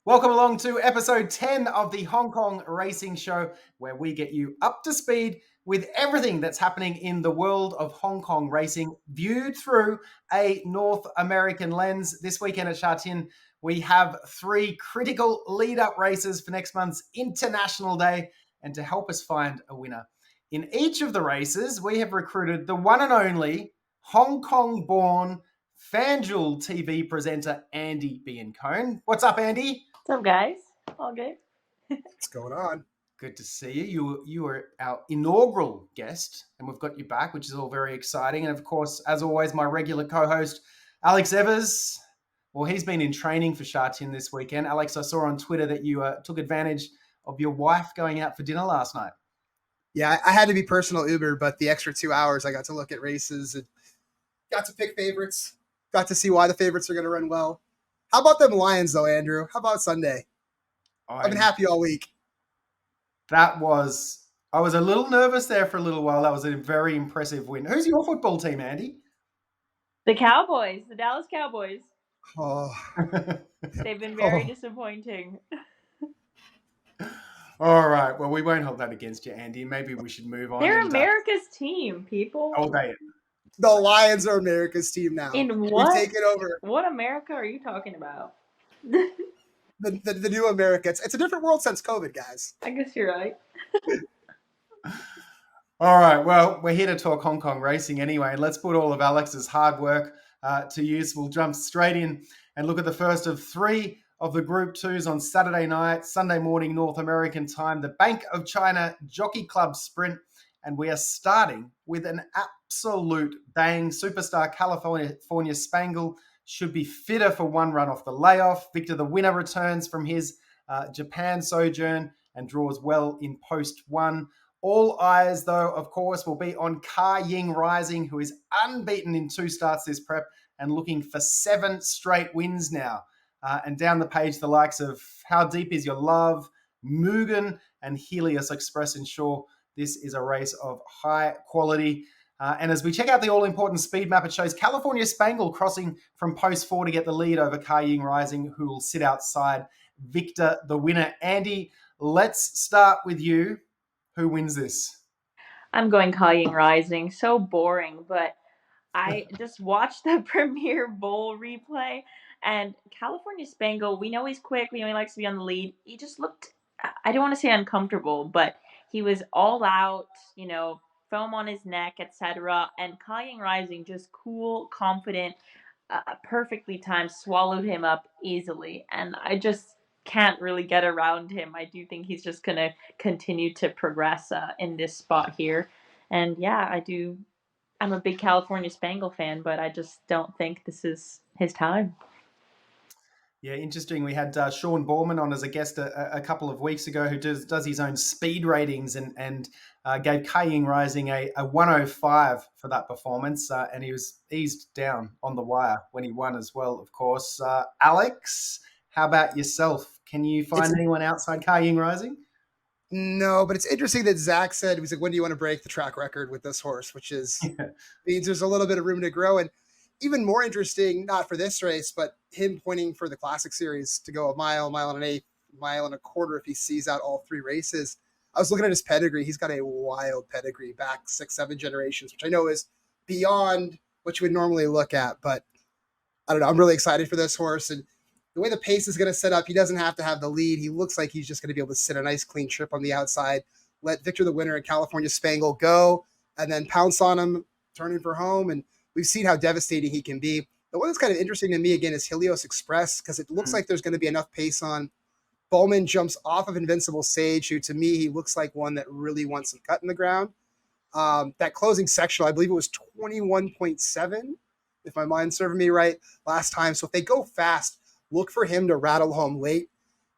Welcome along to episode 10 of the Hong Kong Racing Show, where we get you up to speed with everything that's happening in the world of Hong Kong racing, viewed through a North American lens. This weekend at Sha Tin, we have three critical lead-up races for next month's International Day, and to help us find a winner in each of the races, we have recruited the one and only Hong Kong-born FanDuel TV presenter, Andie Biancone. What's up, Andy? What's up, guys? All good? What's going on? Good to see you. You are our inaugural guest, and we've got you back, which is all very exciting. And of course, as always, my regular co-host, Alex Evers. Well, he's been in training for Sha Tin this weekend. Alex, I saw on Twitter that you took advantage of your wife going out for dinner last night. Yeah, I had to be personal Uber, but the extra 2 hours I got to look at races and got to pick favorites, got to see why the favorites are going to run well. How about them Lions, though, Andrew? How about Sunday? I've been happy all week. I was a little nervous there for a little while. That was a very impressive win. Who's your football team, Andy? The Cowboys, the Dallas Cowboys. Oh. They've been very disappointing. All right. Well, we won't hold that against you, Andy. Maybe we should move on. They're America's team, people. Oh, they. The Lions are America's team now. In what? We've taken over. What America are you talking about? The new America. It's a different world since COVID, guys. I guess you're right. All right. Well, we're here to talk Hong Kong racing anyway. Let's put all of Alex's hard work to use. We'll jump straight in and look at the first of three of the Group 2s on Saturday night, Sunday morning, North American time, the Bank of China Jockey Club Sprint. And we are starting with an absolute bang. Superstar California Spangle should be fitter for one run off the layoff. Victor the Winner returns from his Japan sojourn and draws well in post one. All eyes, though, of course, will be on Ka Ying Rising, who is unbeaten in 2 starts this prep and looking for 7 straight wins now. And down the page, the likes of How Deep Is Your Love, Mugen, and Helios Express ensure this is a race of high quality. And as we check out the all-important speed map, it shows California Spangle crossing from post 4 to get the lead over Ka Ying Rising, who will sit outside Victor the Winner. Andy, let's start with you. Who wins this? I'm going Ka Ying Rising. So boring, but I just watched the Premier Bowl replay, and California Spangle, we know he's quick, we know he likes to be on the lead. He just looked, I don't want to say uncomfortable, but he was all out, foam on his neck, etc. And Ka Ying Rising, just cool, confident, perfectly timed, swallowed him up easily. And I just can't really get around him. I do think he's just going to continue to progress in this spot here. And yeah, I'm a big California Spangle fan, but I just don't think this is his time. Yeah, interesting. We had Sean Borman on as a guest a couple of weeks ago, who does his own speed ratings and gave Ka Ying Rising a 105 for that performance, and he was eased down on the wire when he won as well, of course. Alex, how about yourself? Can you find anyone outside Ka Ying Rising? No, but it's interesting that Zach said, he was like, when do you want to break the track record with this horse? Which means there's a little bit of room to grow. And even more interesting, not for this race, but him pointing for the Classic Series to go a mile and an eighth, mile and a quarter if he sees out all 3 races. I was looking at his pedigree. He's got a wild pedigree back 6-7 generations, which I know is beyond what you would normally look at. But I don't know. I'm really excited for this horse. And the way the pace is going to set up, he doesn't have to have the lead. He looks like he's just going to be able to sit a nice clean trip on the outside, let Victor the Winner and California Spangle go, and then pounce on him, turning for home. And we've seen how devastating he can be. The one that's kind of interesting to me, again, is Helios Express, because it looks like there's going to be enough pace on. Bowman jumps off of Invincible Sage, who to me, he looks like one that really wants some cut in the ground. That closing sectional, I believe it was 21.7, if my mind's serving me right, last time. So if they go fast, look for him to rattle home late.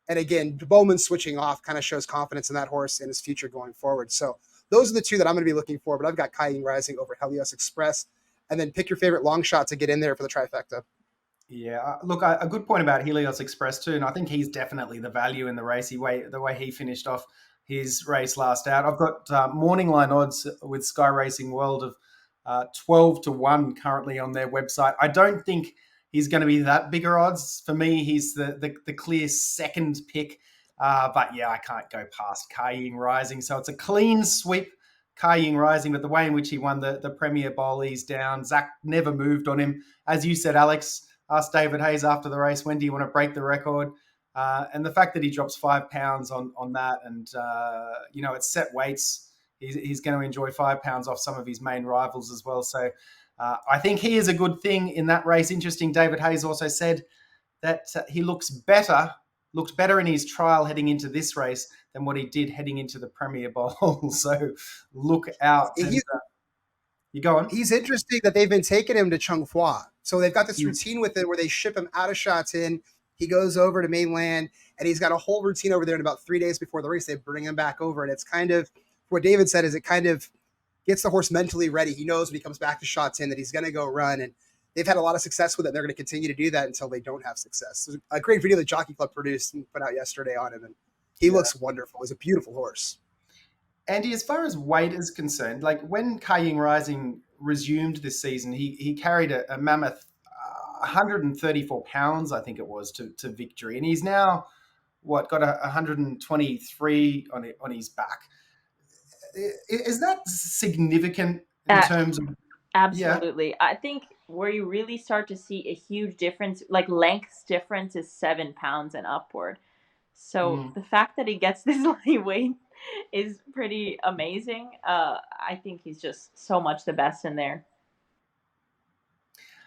And again, Bowman switching off kind of shows confidence in that horse and his future going forward. So those are the 2 that I'm going to be looking for, but I've got Ka Ying Rising over Helios Express. And then pick your favorite long shot to get in there for the trifecta. Yeah, look, a good point about Helios Express too, and I think he's definitely the value in the race. The way he finished off his race last out. I've got morning line odds with Sky Racing World of 12-1 currently on their website. I don't think he's going to be that bigger odds. For me, he's the clear second pick. But yeah, I can't go past Ka Ying Rising. So it's a clean sweep, Ka Ying Rising, but the way in which he won the Premier Bowl, he's down. Zach never moved on him. As you said, Alex, asked David Hayes after the race, when do you want to break the record? And the fact that he drops 5 pounds on that, and it's set weights, he's going to enjoy 5 pounds off some of his main rivals as well. So I think he is a good thing in that race. Interesting, David Hayes also said that he looked better in his trial heading into this race than what he did heading into the Premier Bowl. So look out. And, you go on. He's interesting that they've been taking him to Chung Hua. So they've got this routine with it where they ship him out of Sha Tin. He goes over to mainland, and he's got a whole routine over there. And about 3 days before the race, they bring him back over. And it's kind of what David said is it kind of gets the horse mentally ready. He knows when he comes back to Sha Tin that he's going to go run. And they've had a lot of success with it. They're going to continue to do that until they don't have success. There's a great video that Jockey Club produced and put out yesterday on him. And he looks wonderful. He's a beautiful horse. Andy, as far as weight is concerned, like when Ka Ying Rising resumed this season, he carried a mammoth 134 pounds, I think it was, to victory. And he's now, got 123 on his back. Is that significant in terms of... Absolutely. Yeah. I think where you really start to see a huge difference, like length difference, is 7 pounds and upward. So the fact that he gets this lightweight is pretty amazing. I think he's just so much the best in there.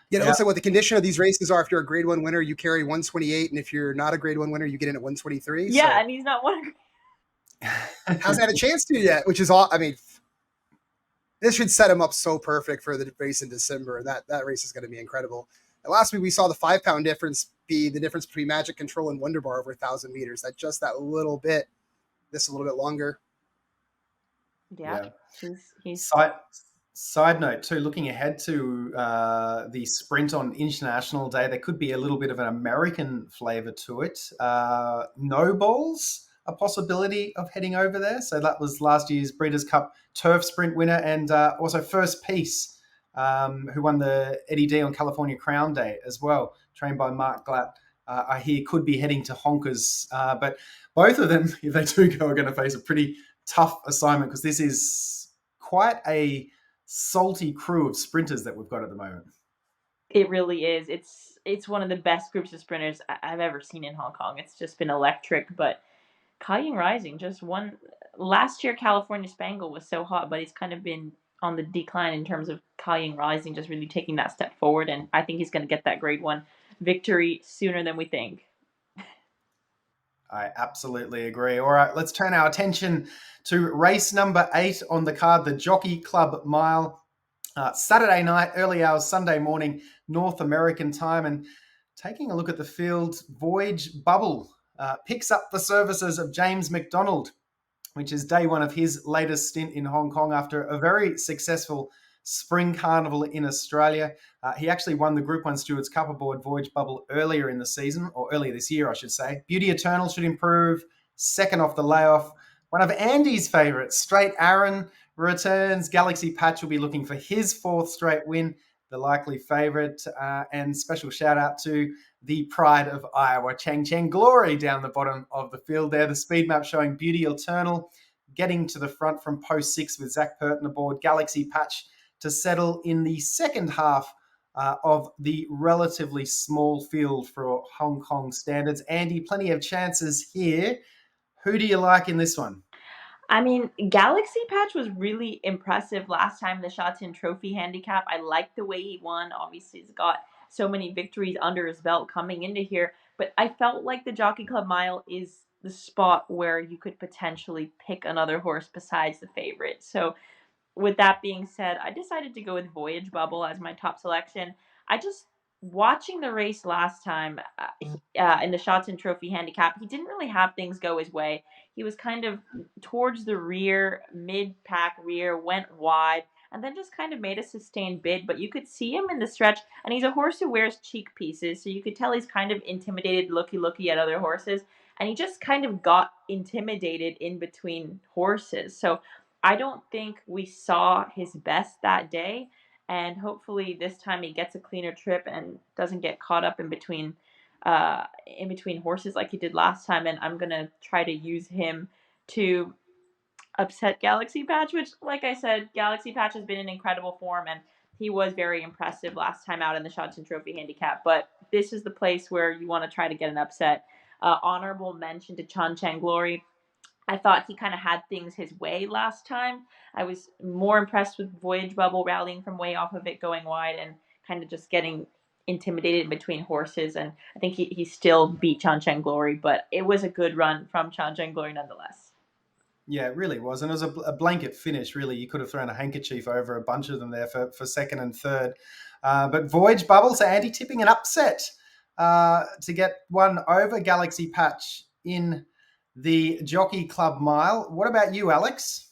Yeah, it looks like what the condition of these races are. If you're a Grade 1 winner, you carry 128, and if you're not a Grade 1 winner, you get in at 123. Yeah, so. And he's not one. Hasn't had a chance to yet, which is all. I mean, this should set him up so perfect for the race in December, and that race is going to be incredible. And last week we saw the 5 pound difference be the difference between Magic Control and Wonder Bar over 1,000 meters. That little bit, this a little bit longer. Yeah. He's... Side note too, looking ahead to the sprint on International Day, there could be a little bit of an American flavor to it. No balls, a possibility of heading over there. So that was last year's Breeders' Cup Turf Sprint winner, and also First Piece, who won the Eddie D on California Crown Day as well, trained by Mark Glatt. I hear could be heading to Honkers, but both of them, if they do go, are going to face a pretty tough assignment, because this is quite a salty crew of sprinters that we've got at the moment. It really is. It's one of the best groups of sprinters I've ever seen in Hong Kong. It's just been electric. But Ka Ying Rising just won. Last year, California Spangle was so hot, but he's kind of been on the decline in terms of Ka Ying Rising just really taking that step forward. And I think he's going to get that Grade 1 victory sooner than we think. I absolutely agree. All right, let's turn our attention to race number 8 on the card, the Jockey Club Mile. Saturday night, early hours, Sunday morning, North American time. And taking a look at the field, Voyage Bubble picks up the services of James McDonald, which is day one of his latest stint in Hong Kong after a very successful spring carnival in Australia. He actually won the Group 1 Stewards Cup aboard Voyage Bubble earlier in the season, or earlier this year, I should say. Beauty Eternal should improve, second off the layoff. One of Andy's favourites, Straight Aaron, returns. Galaxy Patch will be looking for his 4th straight win, the likely favourite. And special shout out to the pride of Iowa, Chang Cheng Glory, down the bottom of the field there. The speed map showing Beauty Eternal getting to the front from post 6 with Zach Purton aboard. Galaxy Patch to settle in the second half of the relatively small field for Hong Kong standards. Andy, plenty of chances here. Who do you like in this one? I mean, Galaxy Patch was really impressive last time, the Sha Tin Trophy handicap. I liked the way he won. Obviously, he's got so many victories under his belt coming into here. But I felt like the Jockey Club Mile is the spot where you could potentially pick another horse besides the favorite. So with that being said, I decided to go with Voyage Bubble as my top selection. Watching the race last time in the Sha Tin Trophy handicap, he didn't really have things go his way. He was kind of towards the rear, mid-pack rear, went wide, and then just kind of made a sustained bid. But you could see him in the stretch, and he's a horse who wears cheek pieces, so you could tell he's kind of intimidated, looky at other horses, and he just kind of got intimidated in between horses. So I don't think we saw his best that day. and hopefully this time he gets a cleaner trip and doesn't get caught up in between horses like he did last time. And I'm gonna try to use him to upset Galaxy Patch, which, like I said, Galaxy Patch has been in incredible form, and he was very impressive last time out in the Sha Tin Trophy handicap. But this is the place where you want to try to get an upset. Honorable mention to Chan Chang Glory. I thought he kind of had things his way last time. I was more impressed with Voyage Bubble rallying from way off of it, going wide, and kind of just getting intimidated in between horses. And I think he still beat Chan Chang Glory, but it was a good run from Chan Chang Glory nonetheless. Yeah, it really was. And it was a blanket finish, really. You could have thrown a handkerchief over a bunch of them there for second and third. But Voyage Bubble, so Andie tipping an upset to get one over Galaxy Patch in the Jockey Club Mile. What about you, Alex?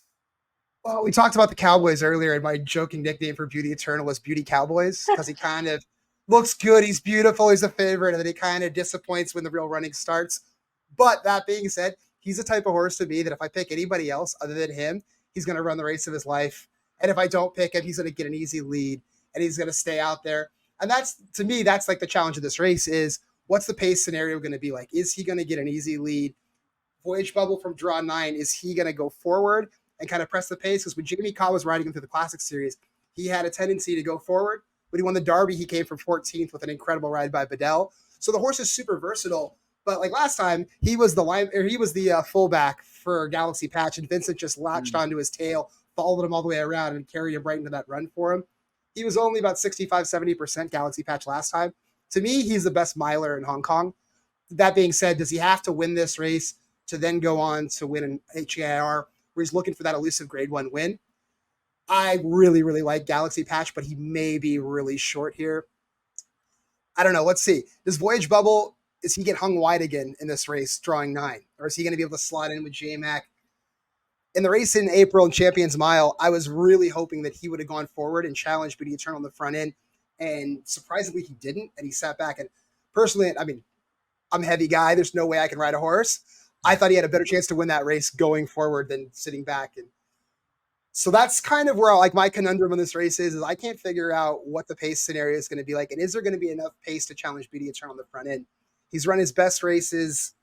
Well, we talked about the Cowboys earlier, and my joking nickname for Beauty Eternal is Beauty Cowboys because he kind of looks good. He's beautiful. He's a favorite, and then he kind of disappoints when the real running starts. But that being said, he's the type of horse to me that if I pick anybody else other than him, he's going to run the race of his life. And if I don't pick him, he's going to get an easy lead, and he's going to stay out there. And that's, to me, that's like the challenge of this race is what's the pace scenario going to be like? Is he going to get an easy lead? Voyage Bubble from draw 9, is he going to go forward and kind of press the pace? Because when Jamie Ka was riding him through the Classic Series, he had a tendency to go forward. When he won the Derby, he came from 14th with an incredible ride by Bedell. So the horse is super versatile. But like last time, he was the fullback for Galaxy Patch, and Vincent just latched onto his tail, followed him all the way around, and carried him right into that run for him. He was only about 65-70% Galaxy Patch last time. To me, he's the best miler in Hong Kong. That being said, does he have to win this race to then go on to win an HKIR where he's looking for that elusive grade 1 win? I really, really like Galaxy Patch, but he may be really short here. I don't know. Let's see. Does Voyage Bubble, is he get hung wide again in this race, drawing 9? Or is he going to be able to slot in with J-Mac? In the race in April in Champions Mile, I was really hoping that he would have gone forward and challenged Beauty Eternal in the front end. And surprisingly, he didn't. And he sat back. And personally, I mean, I'm a heavy guy. There's no way I can ride a horse. I thought he had a better chance to win that race going forward than sitting back. And so that's kind of where like my conundrum in this race is I can't figure out what the pace scenario is going to be like. And is there going to be enough pace to challenge Beauty Eternal on the front end? He's run his best races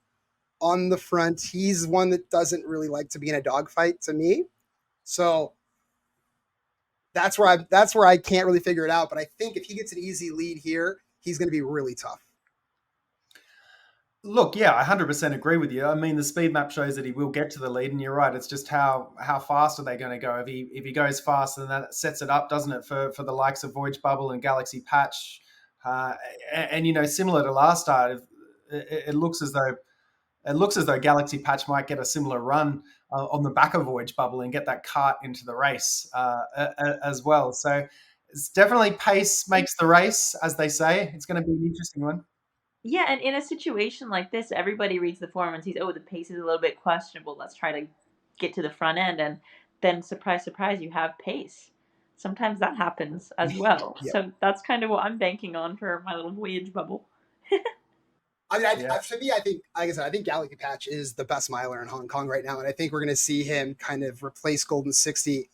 on the front. He's one that doesn't really like to be in a dogfight to me. So that's where I can't really figure it out. But I think if he gets an easy lead here, he's going to be really tough. Look, yeah, I 100% agree with you. I mean, the speed map shows that he will get to the lead, and you're right. It's just how fast are they going to go? If he goes faster, then that sets it up, doesn't it, for the likes of Voyage Bubble and Galaxy Patch, and you know, similar to last start, it looks as though Galaxy Patch might get a similar run on the back of Voyage Bubble and get that cart into the race as well. So it's definitely pace makes the race, as they say. It's going to be an interesting one. Yeah, and in a situation like this, everybody reads the form and sees, oh, the pace is a little bit questionable. Let's try to get to the front end, and then surprise, surprise, you have pace. Sometimes that happens as well. Yeah. So that's kind of what I'm banking on for my little Voyage Bubble. I mean, for me, I think, like I said, I think Galaxy Patch is the best miler in Hong Kong right now, and I think we're going to see him kind of replace Golden 60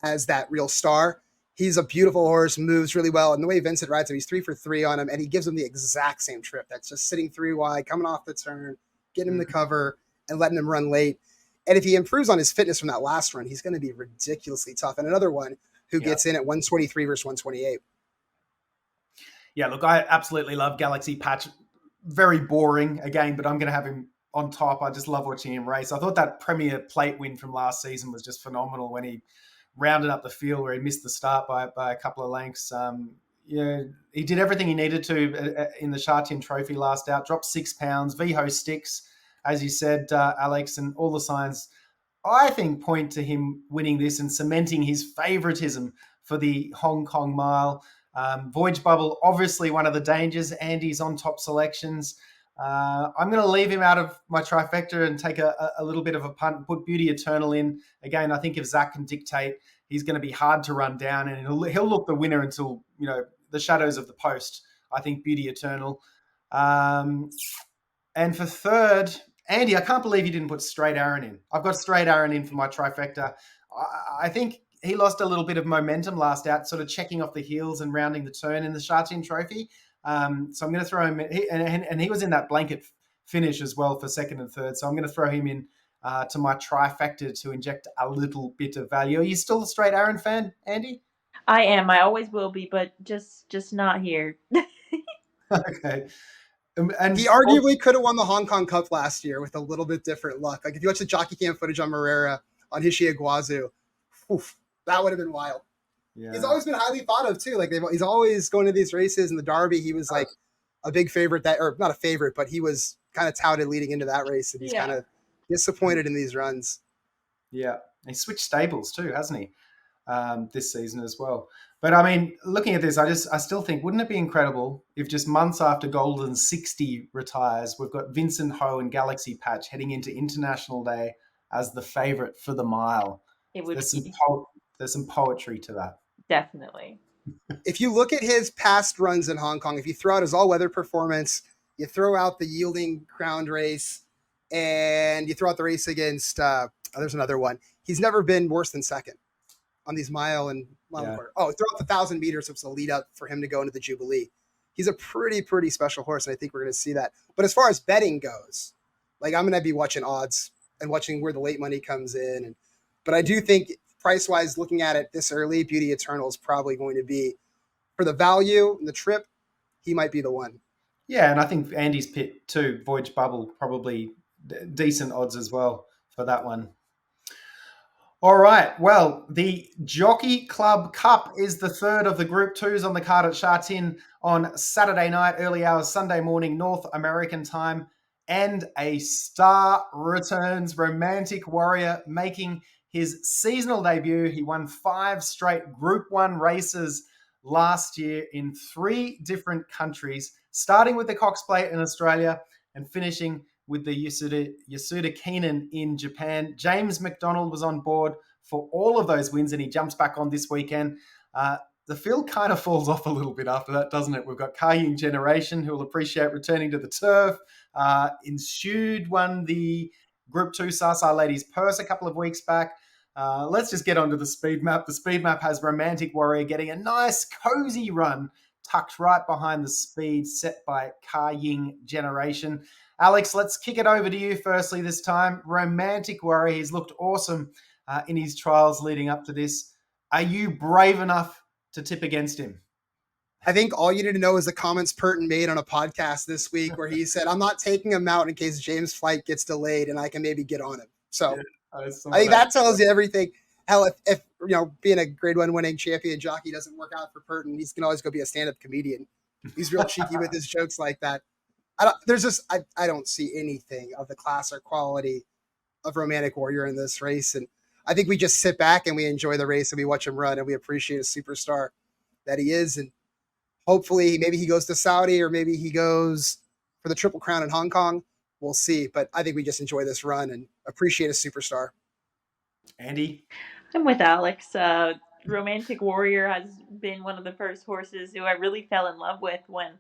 as that real star. He's a beautiful horse, moves really well, and the way Vincent rides him, he's 3 for 3 on him, and he gives him the exact same trip. That's just sitting 3 wide, coming off the turn, getting him the cover, and letting him run late. And if he improves on his fitness from that last run, he's going to be ridiculously tough. And another one who gets in at 123 versus 128. Yeah, look, I absolutely love Galaxy Patch. Very boring again, but I'm going to have him on top. I just love watching him race. I thought that Premier Plate win from last season was just phenomenal when he rounded up the field where he missed the start by a couple of lengths. Yeah, he did everything he needed to in the Sha Tin Trophy last out. Dropped 6 pounds. VHO sticks, as you said, Alex, and all the signs I think point to him winning this and cementing his favoritism for the Hong Kong Mile. Voyage Bubble, obviously one of the dangers. Andie's on top selections. I'm going to leave him out of my trifecta and take a little bit of a punt, put Beauty Eternal in. Again, I think if Zach can dictate, he's going to be hard to run down, and he'll look the winner until, you know, the shadows of the post. I think Beauty Eternal. And for third, Andie, I can't believe you didn't put Straight Aaron in. I've got Straight Aaron in for my trifecta. I think he lost a little bit of momentum last out, sort of checking off the heels and rounding the turn in the Sha Tin Trophy. So I'm going to throw him, and he was in that blanket finish as well for second and third. So I'm going to throw him in to my trifecta to inject a little bit of value. Are you still a straight Aaron fan, Andy? I am. I always will be, but just not here. Okay. And He arguably could have won the Hong Kong Cup last year with a little bit different luck. Like if you watch the jockey cam footage on Morera, on HKIR, that would have been wild. yeah. He's always been highly thought of too. Like he's always going to these races in the Derby. He was like a big favorite or not a favorite, but he was kind of touted leading into that race, and he's kind of disappointed in these runs. Yeah, he switched stables too, hasn't he? This season as well. But I mean, looking at this, I still think, wouldn't it be incredible if just months after Golden 60 retires, we've got Vincent Ho and Galaxy Patch heading into International Day as the favourite for the mile. It would There's some poetry to that. Definitely. If you look at his past runs in Hong Kong, if you throw out his all-weather performance, you throw out the yielding crowned race, and you throw out the race against, there's another one. He's never been worse than second on these mile and quarter. Oh, throughout the 1,000 meters, it was a lead up for him to go into the Jubilee. He's a pretty special horse, and I think we're going to see that. But as far as betting goes, like I'm going to be watching odds and watching where the late money comes in. But I do think price-wise, looking at it this early, Beauty Eternal is probably going to be, for the value and the trip, he might be the one. Yeah, and I think Andy's pick too, Voyage Bubble, probably decent odds as well for that one. All right. Well, the Jockey Club Cup is the third of the Group 2s on the card at Sha Tin on Saturday night, early hours, Sunday morning, North American time. And a star returns, Romantic Warrior, making his seasonal debut. He won 5 straight Group 1 races last year in 3 different countries, starting with the Cox Plate in Australia and finishing with the Yasuda Keenan in Japan. James McDonald was on board for all of those wins, and he jumps back on this weekend. The field kind of falls off a little bit after that, doesn't it? We've got Ka Ying Generation, who will appreciate returning to the turf. Ensued won the Group 2 Sasa Ladies Purse a couple of weeks back. Let's just get onto the speed map. The speed map has Romantic Warrior getting a nice, cozy run tucked right behind the speed set by Ka Ying Generation. Alex, let's kick it over to you firstly this time. Romantic Warrior, he's looked awesome in his trials leading up to this. Are you brave enough to tip against him? I think all you need to know is the comments Purton made on a podcast this week where he said, I'm not taking him out in case James' flight gets delayed and I can maybe get on him. So I think that tells you everything. Hell, if being a grade 1 winning champion jockey doesn't work out for Purton, he can always go be a stand-up comedian. He's real cheeky with his jokes like that. I don't see anything of the class or quality of Romantic Warrior in this race. And I think we just sit back and we enjoy the race and we watch him run and we appreciate a superstar that he is. And hopefully maybe he goes to Saudi or maybe he goes for the Triple Crown in Hong Kong. We'll see. But I think we just enjoy this run and appreciate a superstar. Andy? I'm with Alex. Romantic Warrior has been one of the first horses who I really fell in love with when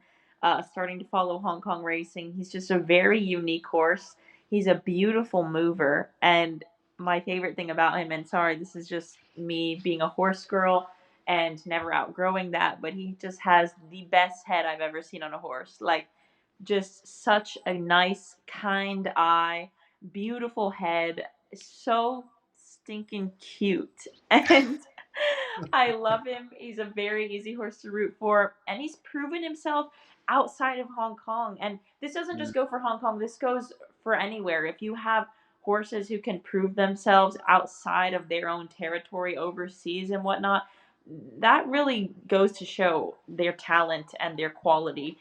starting to follow Hong Kong racing. He's just a very unique horse. He's a beautiful mover. And my favorite thing about him, and sorry, this is just me being a horse girl and never outgrowing that, but he just has the best head I've ever seen on a horse. Like, just such a nice, kind eye, beautiful head, so stinking cute. And I love him. He's a very easy horse to root for, and he's proven himself outside of Hong Kong. And this doesn't just go for Hong Kong, this goes for anywhere. If you have horses who can prove themselves outside of their own territory, overseas and whatnot, that really goes to show their talent and their quality,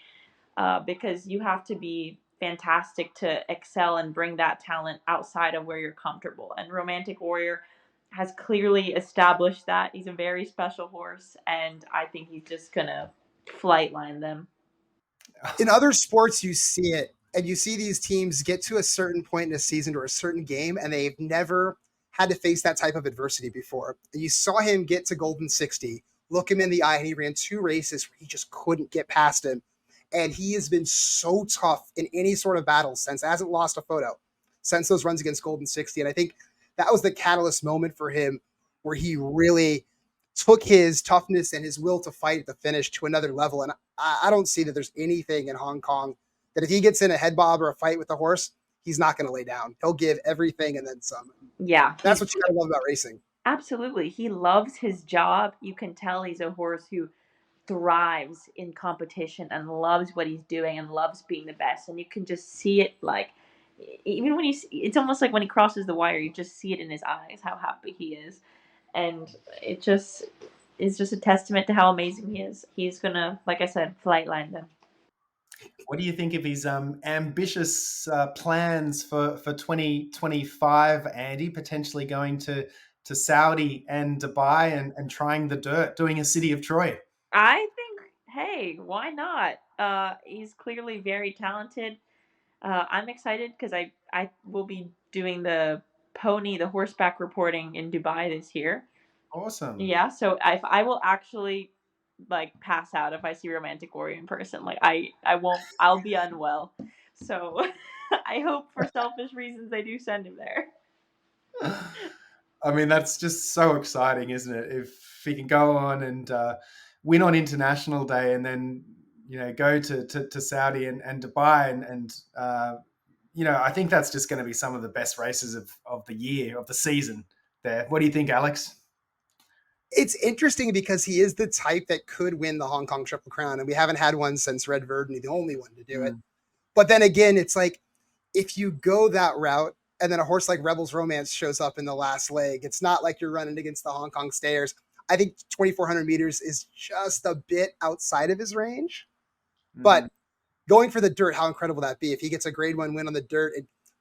because you have to be fantastic to excel and bring that talent outside of where you're comfortable. And Romantic Warrior has clearly established that. He's a very special horse, and I think he's just going to flight line them. In other sports, you see it, and you see these teams get to a certain point in a season or a certain game, and they've never had to face that type of adversity before. And you saw him get to Golden 60, look him in the eye, and he ran 2 races where he just couldn't get past him. And he has been so tough in any sort of battle since, hasn't lost a photo since those runs against Golden 60. And I think that was the catalyst moment for him where he really took his toughness and his will to fight at the finish to another level. And I don't see that there's anything in Hong Kong that if he gets in a head bob or a fight with the horse, he's not going to lay down. He'll give everything and then some. Yeah, That's what you got to love about racing. absolutely. He loves his job. You can tell he's a horse who thrives in competition and loves what he's doing and loves being the best. And you can just see it, like, even when it's almost like when he crosses the wire, you just see it in his eyes how happy he is. And it just is just a testament to how amazing he is. He's gonna, like I said, flightline them. What do you think of his ambitious plans for 2025, Andy? Potentially going to Saudi and Dubai and trying the dirt, doing a City of Troy. I think, hey, why not? He's clearly very talented. I'm excited because I will be doing the horseback reporting in Dubai this year. Awesome. Yeah, so I will actually like pass out if I see Romantic Warrior in person. Like I won't. I'll be unwell. So I hope for selfish reasons they do send him there. I mean, that's just so exciting, isn't it? If he can go on and win on International Day and then, go to Saudi and Dubai and I think that's just going to be some of the best races of the year, of the season there. What do you think, Alex? It's interesting because he is the type that could win the Hong Kong Triple Crown, and we haven't had one since Red Verdon, the only one to do it. But then again, it's like if you go that route and then a horse like Rebel's Romance shows up in the last leg, it's not like you're running against the Hong Kong stayers. I think 2,400 meters is just a bit outside of his range. But going for the dirt, how incredible that be if he gets a grade 1 win on the dirt.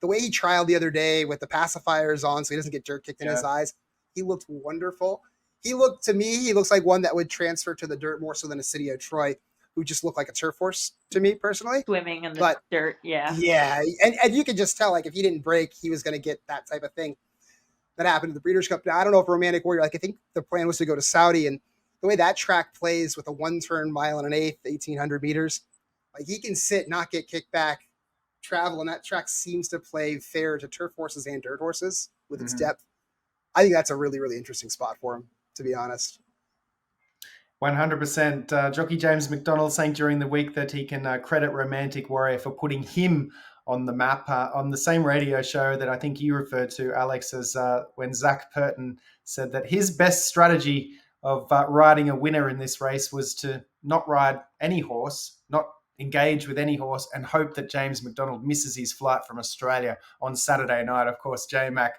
The way he trialed the other day with the pacifiers on so he doesn't get dirt kicked in his eyes, he looked wonderful. He looks like one that would transfer to the dirt more so than a City of Troy, who just looked like a turf horse to me personally. Swimming in the dirt, yeah. Yeah, and you can just tell, like, if he didn't break, he was going to get that type of thing that happened at the Breeders' Cup. Now, I don't know if Romantic Warrior, I think the plan was to go to Saudi, and the way that track plays with a 1-turn mile and an eighth, 1,800 meters, like, he can sit, not get kicked back, travel, and that track seems to play fair to turf horses and dirt horses with its depth. I think that's a really, really interesting spot for him, to be honest. 100%. Jockey James McDonald saying during the week that he can credit Romantic Warrior for putting him on the map on the same radio show that I think you referred to, Alex, as when Zach Purton said that his best strategy of riding a winner in this race was to not ride any horse, not engage with any horse, and hope that James McDonald misses his flight from Australia on Saturday night. Of course, J-Mac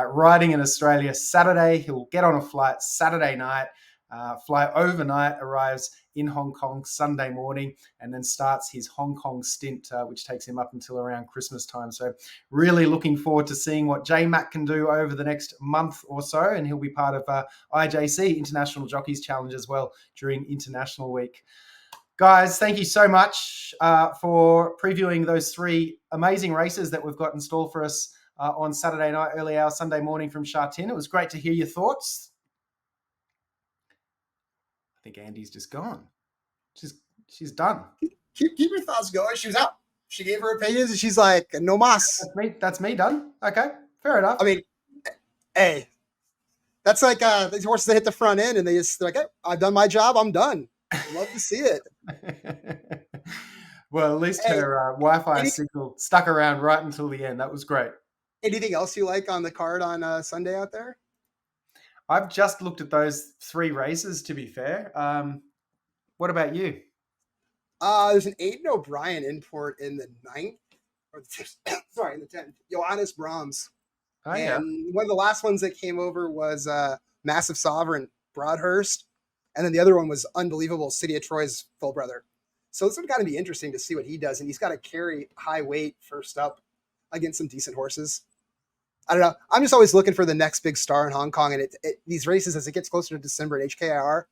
riding in Australia Saturday. He'll get on a flight Saturday night, fly overnight, arrives in Hong Kong Sunday morning, and then starts his Hong Kong stint, which takes him up until around Christmas time. So really looking forward to seeing what J-Mac can do over the next month or so, and he'll be part of IJC, International Jockeys Challenge, as well during International Week. Guys, thank you so much for previewing those 3 amazing races that we've got in store for us on Saturday night, early hour, Sunday morning from Sha Tin. It was great to hear your thoughts. I think Andie's just gone. She's done. Keep your thoughts going. She was out. She gave her opinions, and she's like, no mas. That's me done. Okay, fair enough. I mean, hey, that's like these horses that hit the front end, and they're like, hey, I've done my job. I'm done. Love to see it. Well, at least her Wi-Fi signal stuck around right until the end. That was great. Anything else you like on the card on Sunday out there? I've just looked at those 3 races, to be fair. What about you? There's an Aidan O'Brien import in the 9th, or in the 10th. Johannes Brahms. Oh, and one of the last ones that came over was Massive Sovereign, Broadhurst. And then the other one was unbelievable, City of Troy's full brother. So this one's got to be interesting to see what he does. And he's got to carry high weight first up against some decent horses. I don't know. I'm just always looking for the next big star in Hong Kong. And these races, as it gets closer to December at HKIR,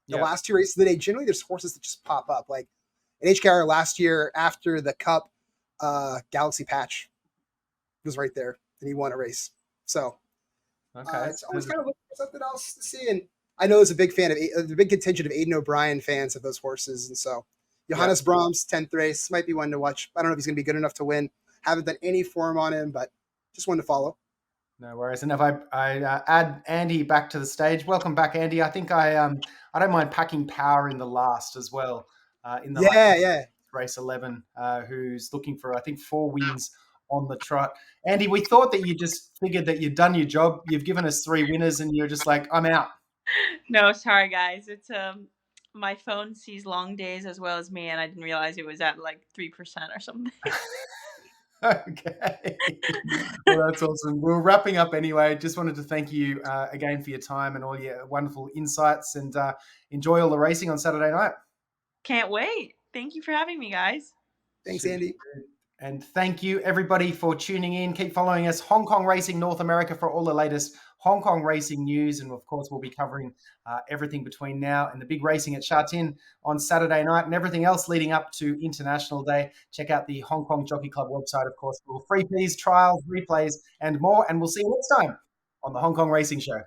the last 2 races of the day, generally there's horses that just pop up. Like at HKIR last year after the Cup, Galaxy Patch was right there. And he won a race. So it's always kind of looking for something else to see. And I know there's a big contingent of Aidan O'Brien fans of those horses. And so Johannes Brahms, 10th race, might be one to watch. I don't know if he's going to be good enough to win. Haven't done any form on him, but just one to follow. No worries. And if I add Andie back to the stage, welcome back, Andie. I think I don't mind packing power in the last as well. In the last Yeah. race 11, who's looking for I think 4 wins on the trot. Andie, we thought that you just figured that you'd done your job. You've given us 3 winners, and you're just like, I'm out. No, sorry guys. It's my phone sees long days as well as me, and I didn't realize it was at like 3% or something. Okay. Well, that's awesome. We're wrapping up anyway. Just wanted to thank you again for your time and all your wonderful insights, and enjoy all the racing on Saturday night. Can't wait. Thank you for having me, guys. Thanks, Super Andie. good. And thank you, everybody, for tuning in. Keep following us, Hong Kong Racing North America, for all the latest Hong Kong racing news. And of course, we'll be covering everything between now and the big racing at Sha Tin on Saturday night, and everything else leading up to International Day. Check out the Hong Kong Jockey Club website, of course, for freebies, trials, replays, and more. And we'll see you next time on the Hong Kong Racing Show.